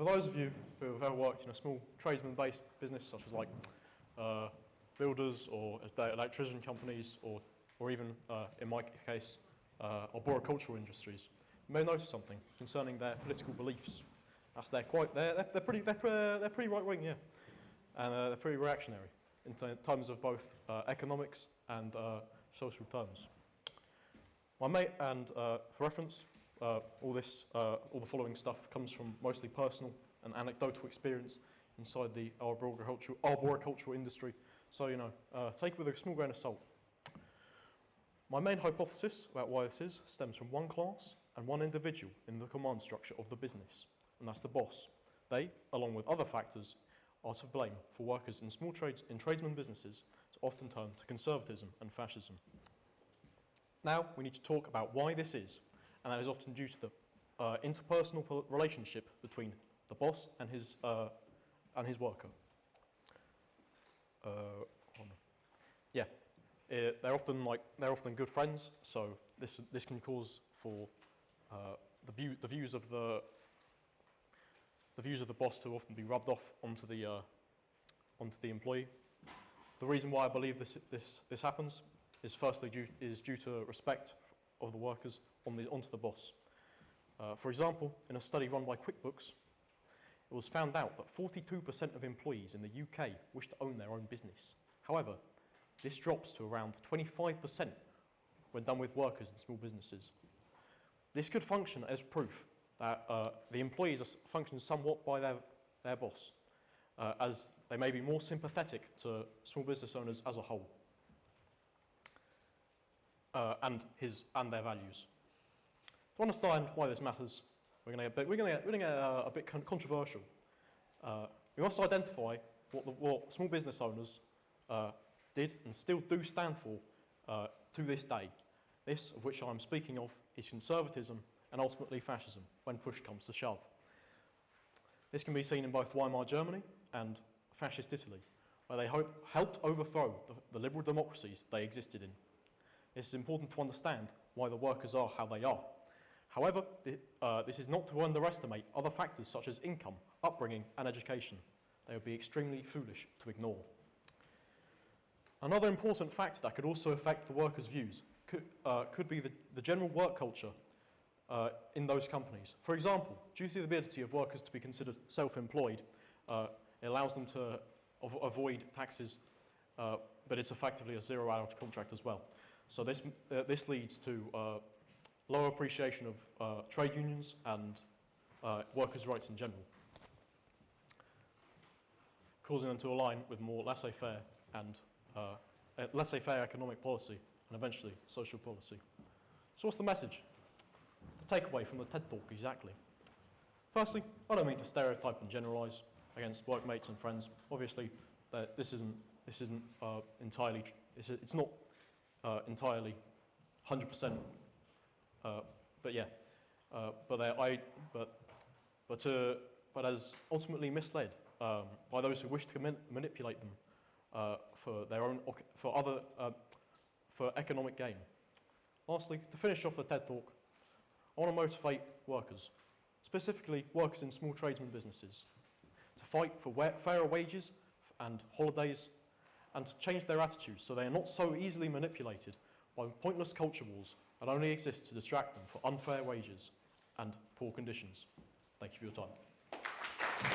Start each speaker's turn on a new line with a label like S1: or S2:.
S1: those of you who have ever worked in a small tradesman-based business, such as like builders or electrician companies, or even, in my case, arboricultural industries, you may notice something concerning their political beliefs. That's they're pretty right-wing, yeah, and they're pretty reactionary in terms of both economics and social terms. My mate, and for reference, all the following stuff comes from mostly personal and anecdotal experience inside the arboricultural industry. So, you know, take it with a small grain of salt. My main hypothesis about why this is stems from one class and one individual in the command structure of the business, and that's the boss. They, along with other factors, are to blame for workers in small trades, in tradesman businesses, to often turn to conservatism and fascism. Now, we need to talk about why this is, and that is often due to the interpersonal relationship between the boss and his worker. They're often good friends, so this can cause for the views of the boss to often be rubbed off onto the employee. The reason why I believe this happens is firstly due to respect of the workers onto the boss. For example, in a study run by QuickBooks, it was found out that 42% of employees in the UK wish to own their own business. However, this drops to around 25% when done with workers in small businesses. This could function as proof that the employees are functioning somewhat by their boss, as they may be more sympathetic to small business owners as a whole, and their values. To understand why this matters, we're going to get a bit controversial. We must identify what small business owners did and still do stand for to this day. This, of which I'm speaking of, is conservatism and ultimately fascism, when push comes to shove. This can be seen in both Weimar Germany and fascist Italy, where they helped overthrow the liberal democracies they existed in. It is important to understand why the workers are how they are. However, this is not to underestimate other factors such as income, upbringing, and education. They would be extremely foolish to ignore. Another important factor that could also affect the workers' views could be the general work culture in those companies. For example, due to the ability of workers to be considered self-employed, it allows them to avoid taxes, but it's effectively a zero-hour contract as well. So this leads to lower appreciation of trade unions and workers' rights in general, causing them to align with more laissez-faire and laissez-faire economic policy and eventually social policy. So what's the message? The takeaway from the TED Talk exactly. Firstly, I don't mean to stereotype and generalise against workmates and friends. Obviously, this isn't entirely. It's not entirely 100%. But yeah, but as ultimately misled by those who wish to manipulate them for their own for economic gain. Lastly, to finish off the TED Talk, I want to motivate workers, specifically workers in small tradesman businesses, to fight for fairer wages and holidays, and to change their attitudes so they are not so easily manipulated by pointless culture wars that only exist to distract them for unfair wages and poor conditions. Thank you for your time.